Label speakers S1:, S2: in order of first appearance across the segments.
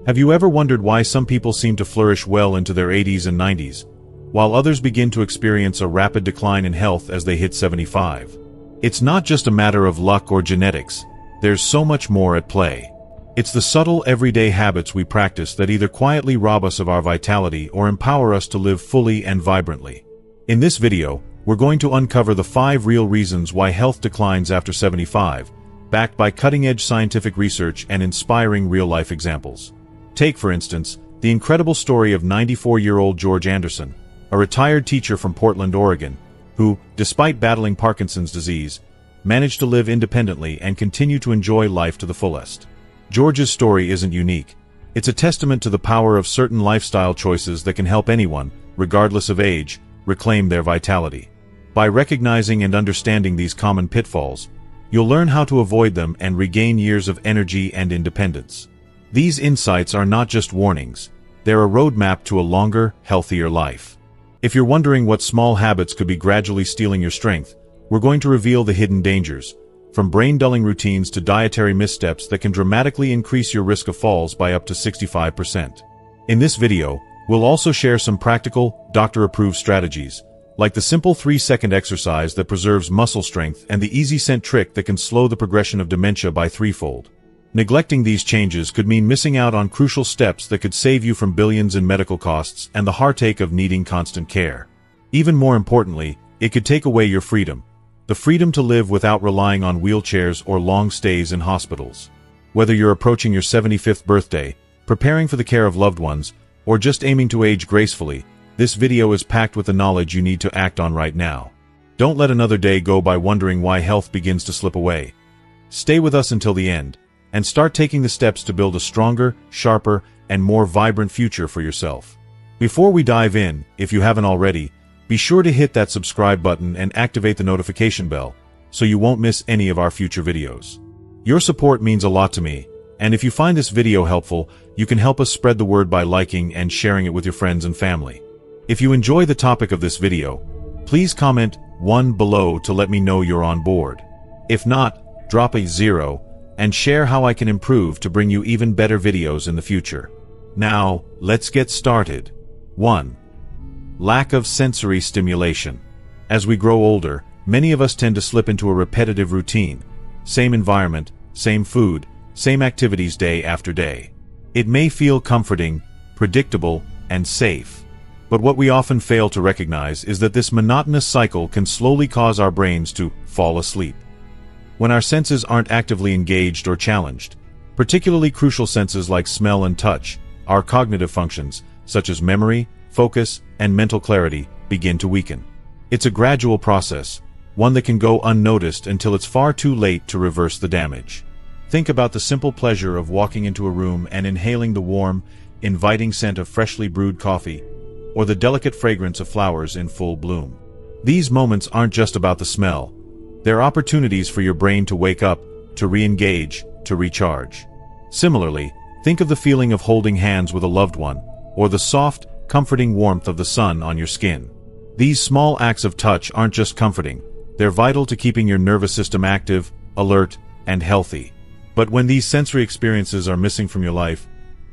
S1: Have you ever wondered why some people seem to flourish well into their 80s and 90s, while others begin to experience a rapid decline in health as they hit 75? It's not just a matter of luck or genetics. There's so much more at play. It's the subtle, everyday habits we practice that either quietly rob us of our vitality or empower us to live fully and vibrantly. In this video, we're going to uncover the 5 real reasons why health declines after 75, backed by cutting-edge scientific research and inspiring real-life examples. Take, for instance, the incredible story of 94-year-old George Anderson, a retired teacher from Portland, Oregon, who, despite battling Parkinson's disease, managed to live independently and continue to enjoy life to the fullest. George's story isn't unique. It's a testament to the power of certain lifestyle choices that can help anyone, regardless of age, reclaim their vitality. By recognizing and understanding these common pitfalls, you'll learn how to avoid them and regain years of energy and independence. These insights are not just warnings, they're a roadmap to a longer, healthier life. If you're wondering what small habits could be gradually stealing your strength, we're going to reveal the hidden dangers, from brain-dulling routines to dietary missteps that can dramatically increase your risk of falls by up to 65%. In this video, we'll also share some practical, doctor-approved strategies, like the simple 3-second exercise that preserves muscle strength and the easy scent trick that can slow the progression of dementia by threefold. Neglecting these changes could mean missing out on crucial steps that could save you from billions in medical costs and the heartache of needing constant care. Even more importantly, it could take away your freedom, the freedom to live without relying on wheelchairs or long stays in hospitals. Whether you're approaching your 75th birthday, preparing for the care of loved ones, or just aiming to age gracefully, this video is packed with the knowledge you need to act on right now. Don't let another day go by wondering why health begins to slip away. Stay with us until the end, and start taking the steps to build a stronger, sharper, and more vibrant future for yourself. Before we dive in, if you haven't already, be sure to hit that subscribe button and activate the notification bell, so you won't miss any of our future videos. Your support means a lot to me, and if you find this video helpful, you can help us spread the word by liking and sharing it with your friends and family. If you enjoy the topic of this video, please comment 1 below to let me know you're on board. If not, drop a 0, and share how I can improve to bring you even better videos in the future. Now, let's get started. 1. Lack of sensory stimulation. As we grow older, many of us tend to slip into a repetitive routine. Same environment, same food, same activities day after day. It may feel comforting, predictable, and safe. But what we often fail to recognize is that this monotonous cycle can slowly cause our brains to fall asleep. When our senses aren't actively engaged or challenged, particularly crucial senses like smell and touch, our cognitive functions, such as memory, focus, and mental clarity, begin to weaken. It's a gradual process, one that can go unnoticed until it's far too late to reverse the damage. Think about the simple pleasure of walking into a room and inhaling the warm, inviting scent of freshly brewed coffee, or the delicate fragrance of flowers in full bloom. These moments aren't just about the smell. They're opportunities for your brain to wake up, to re-engage, to recharge. Similarly, think of the feeling of holding hands with a loved one, or the soft, comforting warmth of the sun on your skin. These small acts of touch aren't just comforting, they're vital to keeping your nervous system active, alert, and healthy. But when these sensory experiences are missing from your life,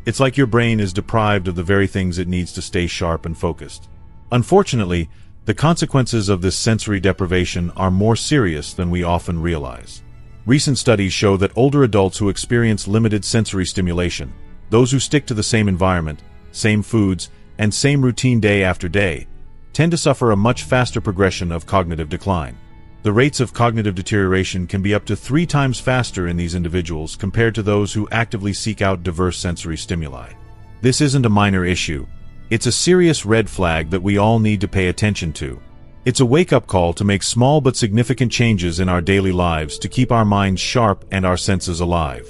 S1: it's like your brain is deprived of the very things it needs to stay sharp and focused. Unfortunately, the consequences of this sensory deprivation are more serious than we often realize. Recent studies show that older adults who experience limited sensory stimulation, those who stick to the same environment, same foods, and same routine day after day, tend to suffer a much faster progression of cognitive decline. The rates of cognitive deterioration can be up to 3 times faster in these individuals compared to those who actively seek out diverse sensory stimuli. This isn't a minor issue. It's a serious red flag that we all need to pay attention to. It's a wake-up call to make small but significant changes in our daily lives to keep our minds sharp and our senses alive.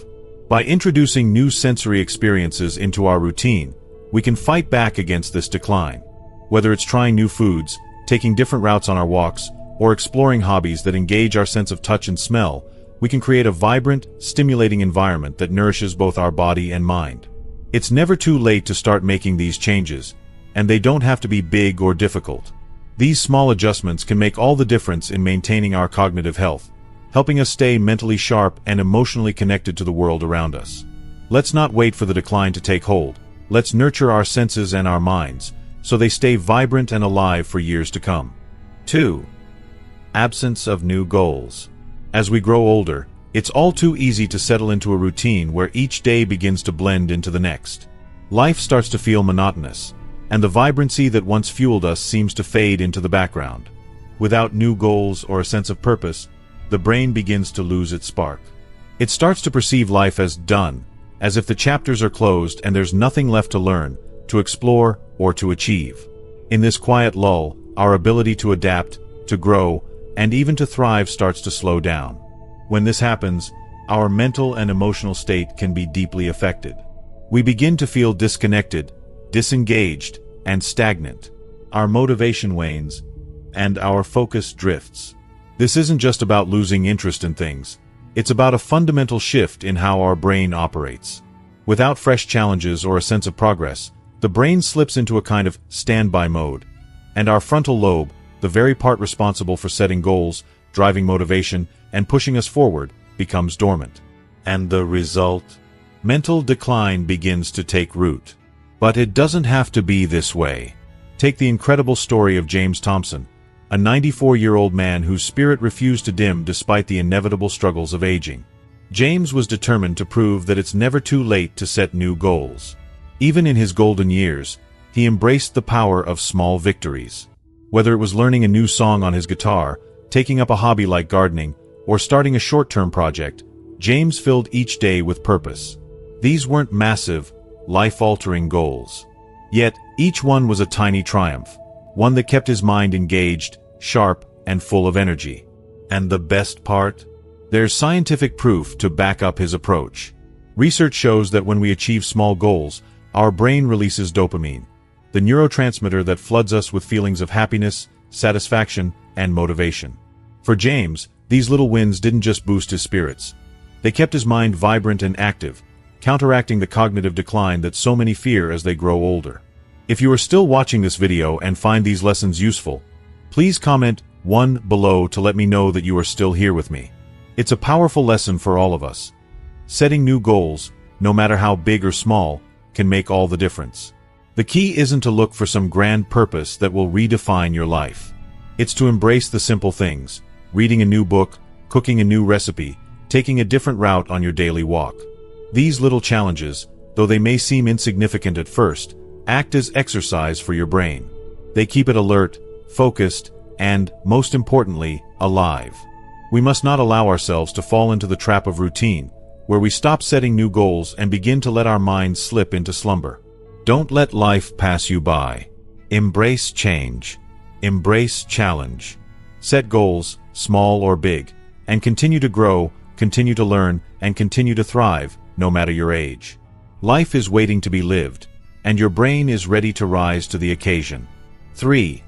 S1: By introducing new sensory experiences into our routine, we can fight back against this decline. Whether it's trying new foods, taking different routes on our walks, or exploring hobbies that engage our sense of touch and smell, we can create a vibrant, stimulating environment that nourishes both our body and mind. It's never too late to start making these changes, and they don't have to be big or difficult. These small adjustments can make all the difference in maintaining our cognitive health, helping us stay mentally sharp and emotionally connected to the world around us. Let's not wait for the decline to take hold. Let's nurture our senses and our minds, so they stay vibrant and alive for years to come. 2. Absence of new goals. As we grow older, it's all too easy to settle into a routine where each day begins to blend into the next. Life starts to feel monotonous, and the vibrancy that once fueled us seems to fade into the background. Without new goals or a sense of purpose, the brain begins to lose its spark. It starts to perceive life as done, as if the chapters are closed and there's nothing left to learn, to explore, or to achieve. In this quiet lull, our ability to adapt, to grow, and even to thrive starts to slow down. When this happens, our mental and emotional state can be deeply affected. We begin to feel disconnected, disengaged, and stagnant. Our motivation wanes, and our focus drifts. This isn't just about losing interest in things. It's about a fundamental shift in how our brain operates. Without fresh challenges or a sense of progress, the brain slips into a kind of standby mode, and our frontal lobe, the very part responsible for setting goals, driving motivation, and pushing us forward, becomes dormant. And the result? Mental decline begins to take root. But it doesn't have to be this way. Take the incredible story of James Thompson, a 94-year-old man whose spirit refused to dim despite the inevitable struggles of aging. James was determined to prove that it's never too late to set new goals. Even in his golden years, he embraced the power of small victories. Whether it was learning a new song on his guitar, taking up a hobby like gardening, or starting a short-term project, James filled each day with purpose. These weren't massive, life-altering goals. Yet, each one was a tiny triumph, one that kept his mind engaged, sharp, and full of energy. And the best part? There's scientific proof to back up his approach. Research shows that when we achieve small goals, our brain releases dopamine, the neurotransmitter that floods us with feelings of happiness, satisfaction, and motivation. For James, these little wins didn't just boost his spirits. They kept his mind vibrant and active, counteracting the cognitive decline that so many fear as they grow older. If you are still watching this video and find these lessons useful, please comment 1 below to let me know that you are still here with me. It's a powerful lesson for all of us. Setting new goals, no matter how big or small, can make all the difference. The key isn't to look for some grand purpose that will redefine your life. It's to embrace the simple things: reading a new book, cooking a new recipe, taking a different route on your daily walk. These little challenges, though they may seem insignificant at first, act as exercise for your brain. They keep it alert, focused, and, most importantly, alive. We must not allow ourselves to fall into the trap of routine, where we stop setting new goals and begin to let our minds slip into slumber. Don't let life pass you by. Embrace change. Embrace challenge. Set goals, small or big, and continue to grow, continue to learn, and continue to thrive, no matter your age. Life is waiting to be lived, and your brain is ready to rise to the occasion. 3.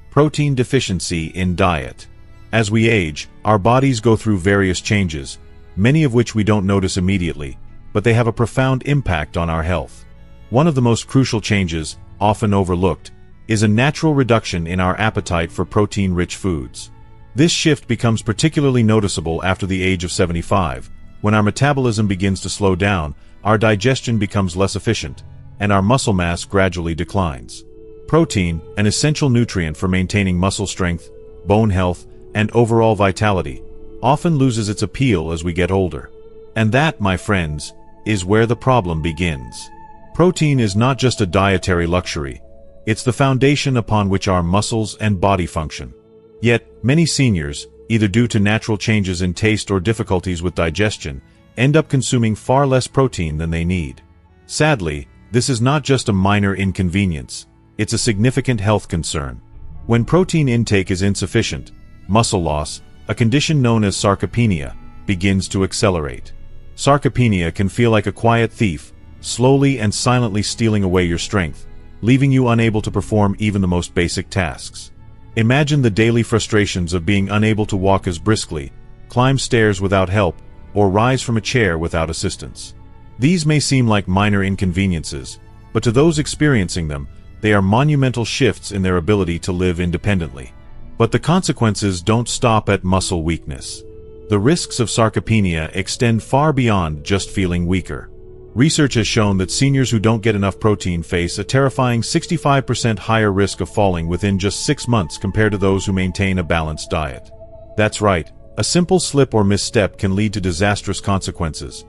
S1: Protein deficiency in diet. As we age, our bodies go through various changes, many of which we don't notice immediately, but they have a profound impact on our health. One of the most crucial changes, often overlooked, is a natural reduction in our appetite for protein-rich foods. This shift becomes particularly noticeable after the age of 75, when our metabolism begins to slow down, our digestion becomes less efficient, and our muscle mass gradually declines. Protein, an essential nutrient for maintaining muscle strength, bone health, and overall vitality, often loses its appeal as we get older. And that, my friends, is where the problem begins. Protein is not just a dietary luxury. It's the foundation upon which our muscles and body function. Yet, many seniors, either due to natural changes in taste or difficulties with digestion, end up consuming far less protein than they need. Sadly, this is not just a minor inconvenience. It's a significant health concern. When protein intake is insufficient, muscle loss, a condition known as sarcopenia, begins to accelerate. Sarcopenia can feel like a quiet thief, slowly and silently stealing away your strength, leaving you unable to perform even the most basic tasks. Imagine the daily frustrations of being unable to walk as briskly, climb stairs without help, or rise from a chair without assistance. These may seem like minor inconveniences, but to those experiencing them, they are monumental shifts in their ability to live independently. But the consequences don't stop at muscle weakness. The risks of sarcopenia extend far beyond just feeling weaker. Research has shown that seniors who don't get enough protein face a terrifying 65% higher risk of falling within just 6 months compared to those who maintain a balanced diet. That's right, a simple slip or misstep can lead to disastrous consequences.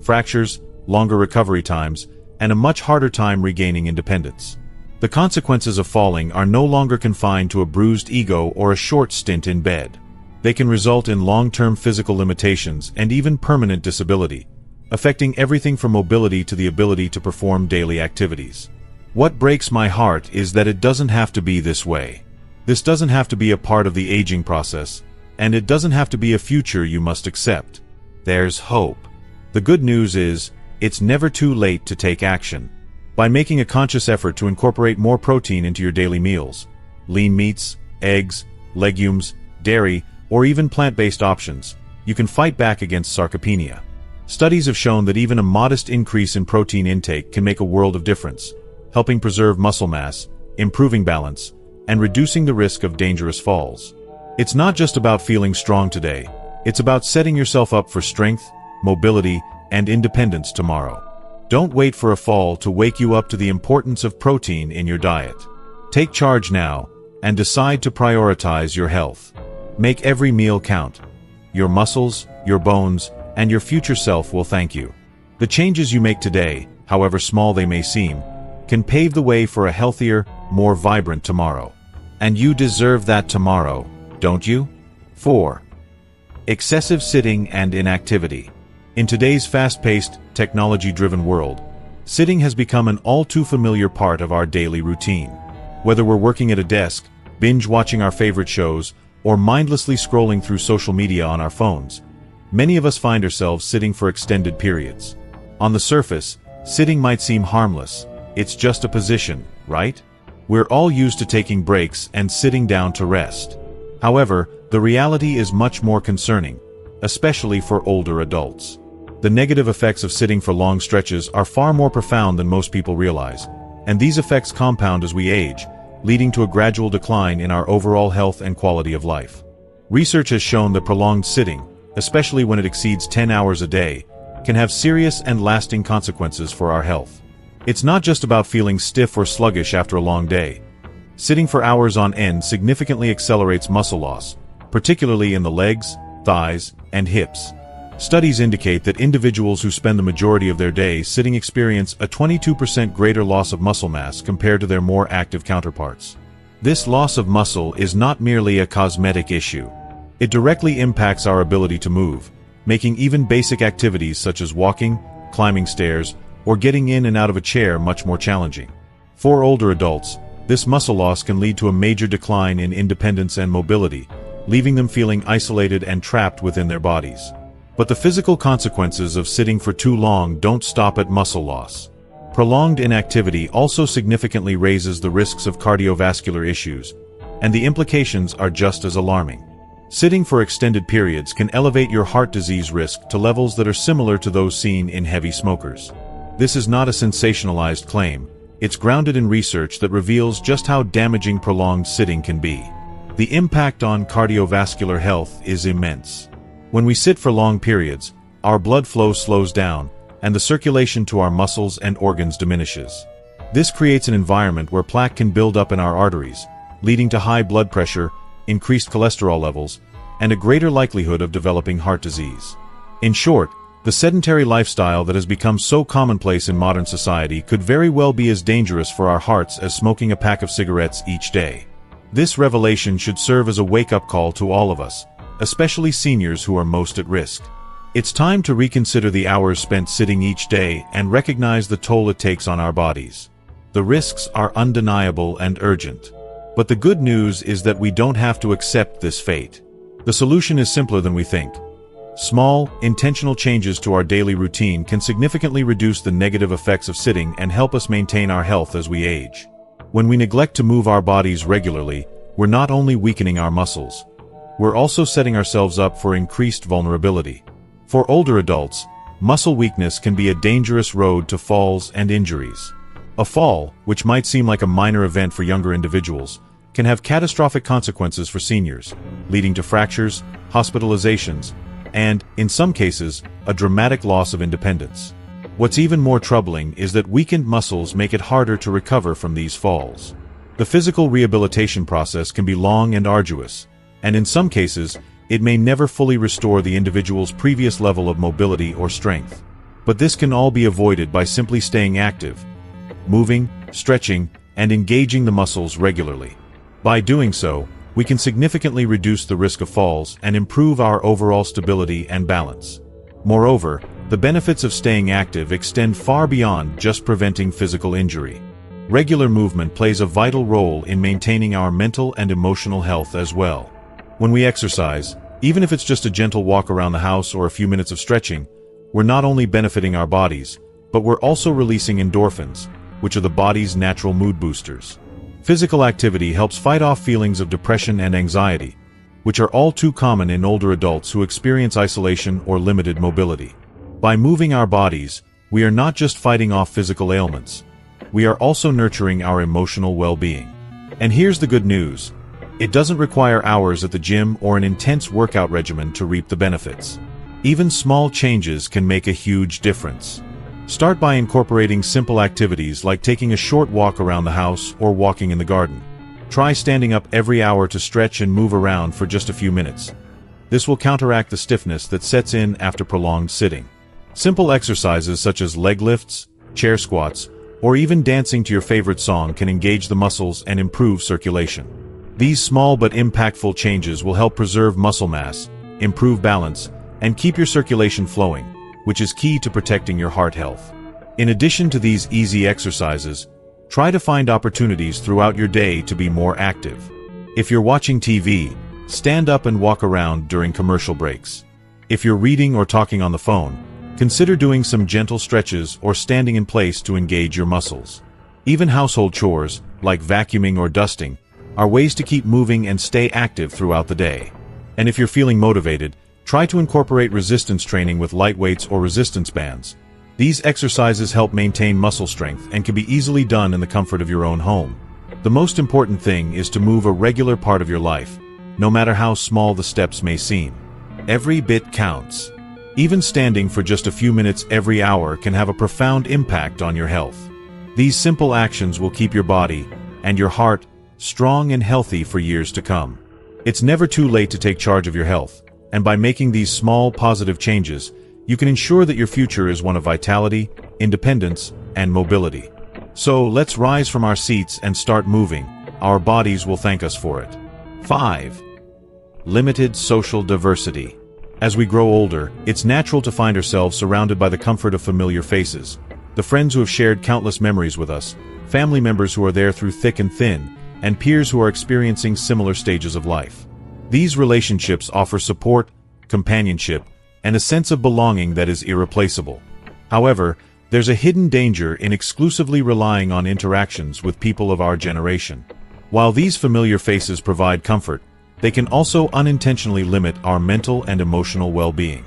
S1: Fractures, longer recovery times, and a much harder time regaining independence. The consequences of falling are no longer confined to a bruised ego or a short stint in bed. They can result in long-term physical limitations and even permanent disability, affecting everything from mobility to the ability to perform daily activities. What breaks my heart is that it doesn't have to be this way. This doesn't have to be a part of the aging process, and it doesn't have to be a future you must accept. There's hope. The good news is, it's never too late to take action. By making a conscious effort to incorporate more protein into your daily meals, lean meats, eggs, legumes, dairy, or even plant-based options, you can fight back against sarcopenia. Studies have shown that even a modest increase in protein intake can make a world of difference, helping preserve muscle mass, improving balance, and reducing the risk of dangerous falls. It's not just about feeling strong today, it's about setting yourself up for strength, mobility, and independence tomorrow. Don't wait for a fall to wake you up to the importance of protein in your diet. Take charge now, and decide to prioritize your health. Make every meal count. Your muscles, your bones, and your future self will thank you. The changes you make today, however small they may seem, can pave the way for a healthier, more vibrant tomorrow. And you deserve that tomorrow, don't you? 4. Excessive sitting and inactivity. In today's fast-paced, technology-driven world, sitting has become an all-too-familiar part of our daily routine. Whether we're working at a desk, binge-watching our favorite shows, or mindlessly scrolling through social media on our phones, many of us find ourselves sitting for extended periods. On the surface, sitting might seem harmless. It's just a position, right? We're all used to taking breaks and sitting down to rest. However, the reality is much more concerning, especially for older adults. The negative effects of sitting for long stretches are far more profound than most people realize, and these effects compound as we age, leading to a gradual decline in our overall health and quality of life. Research has shown that prolonged sitting, especially when it exceeds 10 hours a day, can have serious and lasting consequences for our health. It's not just about feeling stiff or sluggish after a long day. Sitting for hours on end significantly accelerates muscle loss, particularly in the legs, thighs, and hips. Studies indicate that individuals who spend the majority of their day sitting experience a 22% greater loss of muscle mass compared to their more active counterparts. This loss of muscle is not merely a cosmetic issue. It directly impacts our ability to move, making even basic activities such as walking, climbing stairs, or getting in and out of a chair much more challenging. For older adults, this muscle loss can lead to a major decline in independence and mobility, leaving them feeling isolated and trapped within their bodies. But the physical consequences of sitting for too long don't stop at muscle loss. Prolonged inactivity also significantly raises the risks of cardiovascular issues, and the implications are just as alarming. Sitting for extended periods can elevate your heart disease risk to levels that are similar to those seen in heavy smokers. This is not a sensationalized claim. It's grounded in research that reveals just how damaging prolonged sitting can be. The impact on cardiovascular health is immense. When we sit for long periods, our blood flow slows down, and the circulation to our muscles and organs diminishes. This creates an environment where plaque can build up in our arteries, leading to high blood pressure, increased cholesterol levels, and a greater likelihood of developing heart disease. In short, the sedentary lifestyle that has become so commonplace in modern society could very well be as dangerous for our hearts as smoking a pack of cigarettes each day. This revelation should serve as a wake-up call to all of us, especially seniors who are most at risk. It's time to reconsider the hours spent sitting each day and recognize the toll it takes on our bodies. The risks are undeniable and urgent. But the good news is that we don't have to accept this fate. The solution is simpler than we think. Small, intentional changes to our daily routine can significantly reduce the negative effects of sitting and help us maintain our health as we age. When we neglect to move our bodies regularly, we're not only weakening our muscles, we're also setting ourselves up for increased vulnerability. For older adults, muscle weakness can be a dangerous road to falls and injuries. A fall, which might seem like a minor event for younger individuals, can have catastrophic consequences for seniors, leading to fractures, hospitalizations, and, in some cases, a dramatic loss of independence. What's even more troubling is that weakened muscles make it harder to recover from these falls. The physical rehabilitation process can be long and arduous, and in some cases, it may never fully restore the individual's previous level of mobility or strength. But this can all be avoided by simply staying active, moving, stretching, and engaging the muscles regularly. By doing so, we can significantly reduce the risk of falls and improve our overall stability and balance. Moreover, the benefits of staying active extend far beyond just preventing physical injury. Regular movement plays a vital role in maintaining our mental and emotional health as well. When we exercise, even if it's just a gentle walk around the house or a few minutes of stretching, we're not only benefiting our bodies, but we're also releasing endorphins, which are the body's natural mood boosters. Physical activity helps fight off feelings of depression and anxiety, which are all too common in older adults who experience isolation or limited mobility. By moving our bodies, we are not just fighting off physical ailments. We are also nurturing our emotional well-being. And here's the good news. It doesn't require hours at the gym or an intense workout regimen to reap the benefits. Even small changes can make a huge difference. Start by incorporating simple activities like taking a short walk around the house or walking in the garden. Try standing up every hour to stretch and move around for just a few minutes. This will counteract the stiffness that sets in after prolonged sitting. Simple exercises such as leg lifts, chair squats, or even dancing to your favorite song can engage the muscles and improve circulation. These small but impactful changes will help preserve muscle mass, improve balance, and keep your circulation flowing, which is key to protecting your heart health. In addition to these easy exercises, try to find opportunities throughout your day to be more active. If you're watching TV, stand up and walk around during commercial breaks. If you're reading or talking on the phone, consider doing some gentle stretches or standing in place to engage your muscles. Even household chores, like vacuuming or dusting, are ways to keep moving and stay active throughout the day. And if you're feeling motivated, try to incorporate resistance training with light weights or resistance bands. These exercises help maintain muscle strength and can be easily done in the comfort of your own home. The most important thing is to move a regular part of your life, no matter how small the steps may seem. Every bit counts. Even standing for just a few minutes every hour can have a profound impact on your health. These simple actions will keep your body and your heart strong and healthy for years to come. It's never too late to take charge of your health, and by making these small positive changes, you can ensure that your future is one of vitality, independence, and mobility. So let's rise from our seats and start moving. Our bodies will thank us for it. 5. Limited social diversity. As we grow older, it's natural to find ourselves surrounded by the comfort of familiar faces, the friends who have shared countless memories with us, family members who are there through thick and thin, and peers who are experiencing similar stages of life. These relationships offer support, companionship, and a sense of belonging that is irreplaceable. However, there's a hidden danger in exclusively relying on interactions with people of our generation. While these familiar faces provide comfort, they can also unintentionally limit our mental and emotional well-being.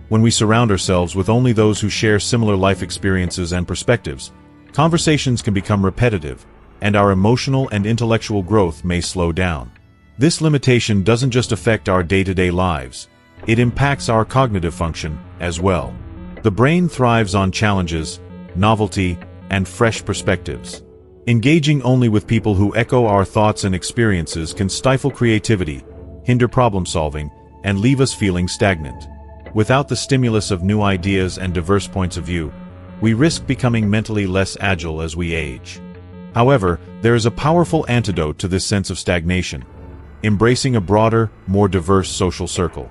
S1: When we surround ourselves with only those who share similar life experiences and perspectives, conversations can become repetitive, and our emotional and intellectual growth may slow down. This limitation doesn't just affect our day-to-day lives, it impacts our cognitive function as well. The brain thrives on challenges, novelty, and fresh perspectives. Engaging only with people who echo our thoughts and experiences can stifle creativity, hinder problem-solving, and leave us feeling stagnant. Without the stimulus of new ideas and diverse points of view, we risk becoming mentally less agile as we age. However, there is a powerful antidote to this sense of stagnation: embracing a broader, more diverse social circle.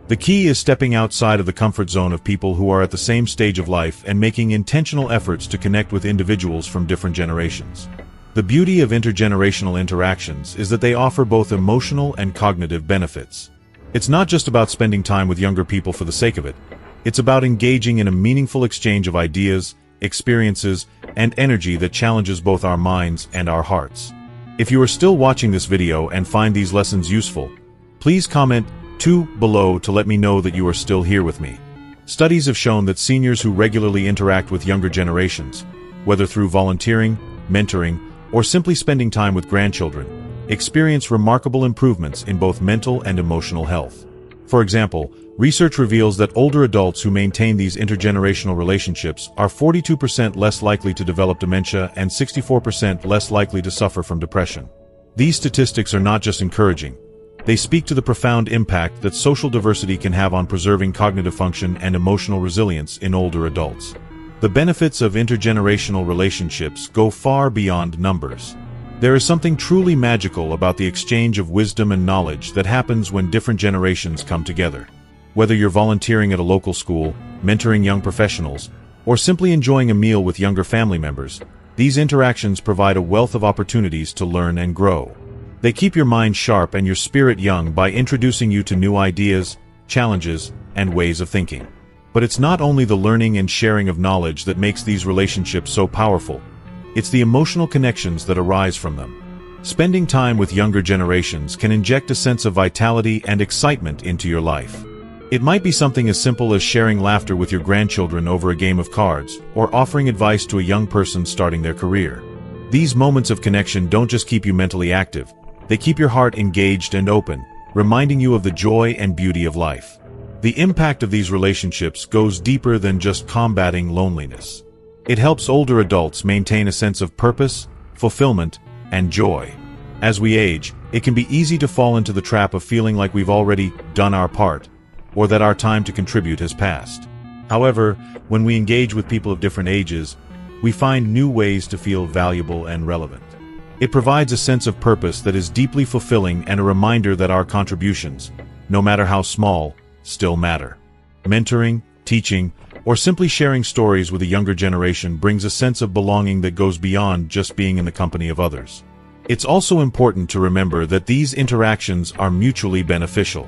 S1: The key is stepping outside of the comfort zone of people who are at the same stage of life and making intentional efforts to connect with individuals from different generations. The beauty of intergenerational interactions is that they offer both emotional and cognitive benefits. It's not just about spending time with younger people for the sake of it. It's about engaging in a meaningful exchange of ideas, experiences, and energy that challenges both our minds and our hearts. If you are still watching this video and find these lessons useful, please comment 2 below to let me know that you are still here with me. Studies have shown that seniors who regularly interact with younger generations, whether through volunteering, mentoring, or simply spending time with grandchildren, experience remarkable improvements in both mental and emotional health. For example, research reveals that older adults who maintain these intergenerational relationships are 42% less likely to develop dementia and 64% less likely to suffer from depression. These statistics are not just encouraging. They speak to the profound impact that social diversity can have on preserving cognitive function and emotional resilience in older adults. The benefits of intergenerational relationships go far beyond numbers. There is something truly magical about the exchange of wisdom and knowledge that happens when different generations come together. Whether you're volunteering at a local school, mentoring young professionals, or simply enjoying a meal with younger family members, these interactions provide a wealth of opportunities to learn and grow. They keep your mind sharp and your spirit young by introducing you to new ideas, challenges, and ways of thinking. But it's not only the learning and sharing of knowledge that makes these relationships so powerful. It's the emotional connections that arise from them. Spending time with younger generations can inject a sense of vitality and excitement into your life. It might be something as simple as sharing laughter with your grandchildren over a game of cards, or offering advice to a young person starting their career. These moments of connection don't just keep you mentally active, they keep your heart engaged and open, reminding you of the joy and beauty of life. The impact of these relationships goes deeper than just combating loneliness. It helps older adults maintain a sense of purpose, fulfillment, and joy. As we age, it can be easy to fall into the trap of feeling like we've already done our part, or that our time to contribute has passed. However, when we engage with people of different ages, we find new ways to feel valuable and relevant. It provides a sense of purpose that is deeply fulfilling and a reminder that our contributions, no matter how small, still matter. Mentoring, teaching, or simply sharing stories with a younger generation brings a sense of belonging that goes beyond just being in the company of others. It's also important to remember that these interactions are mutually beneficial.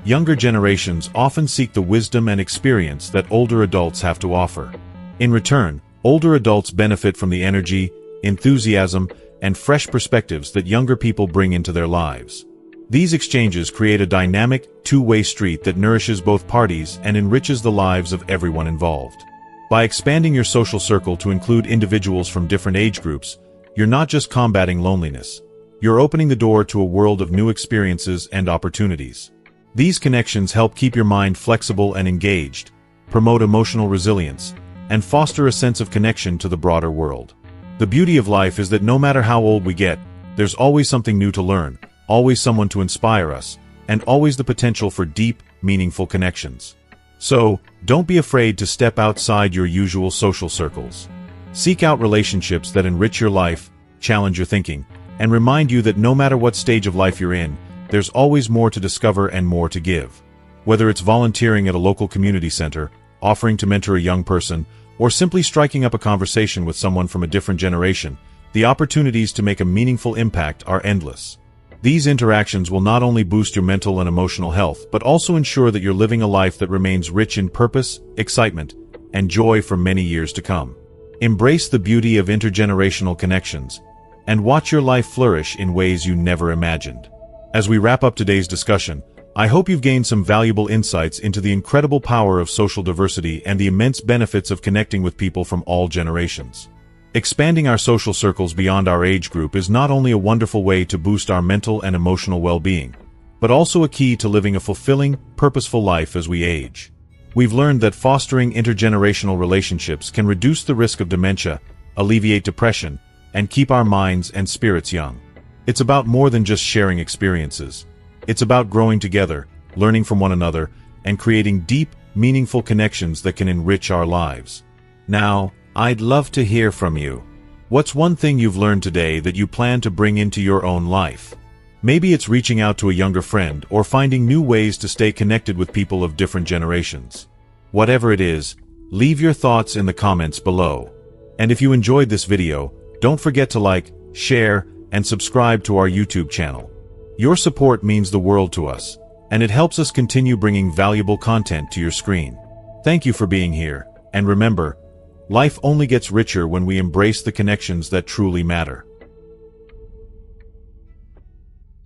S1: Younger generations often seek the wisdom and experience that older adults have to offer. In return, older adults benefit from the energy, enthusiasm, and fresh perspectives that younger people bring into their lives. These exchanges create a dynamic, two-way street that nourishes both parties and enriches the lives of everyone involved. By expanding your social circle to include individuals from different age groups, you're not just combating loneliness. You're opening the door to a world of new experiences and opportunities. These connections help keep your mind flexible and engaged, promote emotional resilience, and foster a sense of connection to the broader world. The beauty of life is that no matter how old we get, there's always something new to learn, always someone to inspire us, and always the potential for deep, meaningful connections. So, don't be afraid to step outside your usual social circles. Seek out relationships that enrich your life, challenge your thinking, and remind you that no matter what stage of life you're in, there's always more to discover and more to give. Whether it's volunteering at a local community center, offering to mentor a young person, or simply striking up a conversation with someone from a different generation, the opportunities to make a meaningful impact are endless. These interactions will not only boost your mental and emotional health, but also ensure that you're living a life that remains rich in purpose, excitement, and joy for many years to come. Embrace the beauty of intergenerational connections, and watch your life flourish in ways you never imagined. As we wrap up today's discussion, I hope you've gained some valuable insights into the incredible power of social diversity and the immense benefits of connecting with people from all generations. Expanding our social circles beyond our age group is not only a wonderful way to boost our mental and emotional well-being, but also a key to living a fulfilling, purposeful life as we age. We've learned that fostering intergenerational relationships can reduce the risk of dementia, alleviate depression, and keep our minds and spirits young. It's about more than just sharing experiences. It's about growing together, learning from one another, and creating deep, meaningful connections that can enrich our lives. Now, I'd love to hear from you. What's one thing you've learned today that you plan to bring into your own life? Maybe it's reaching out to a younger friend or finding new ways to stay connected with people of different generations. Whatever it is, leave your thoughts in the comments below. And if you enjoyed this video, don't forget to like, share, and subscribe to our YouTube channel. Your support means the world to us, and it helps us continue bringing valuable content to your screen. Thank you for being here, and remember, life only gets richer when we embrace the connections that truly matter.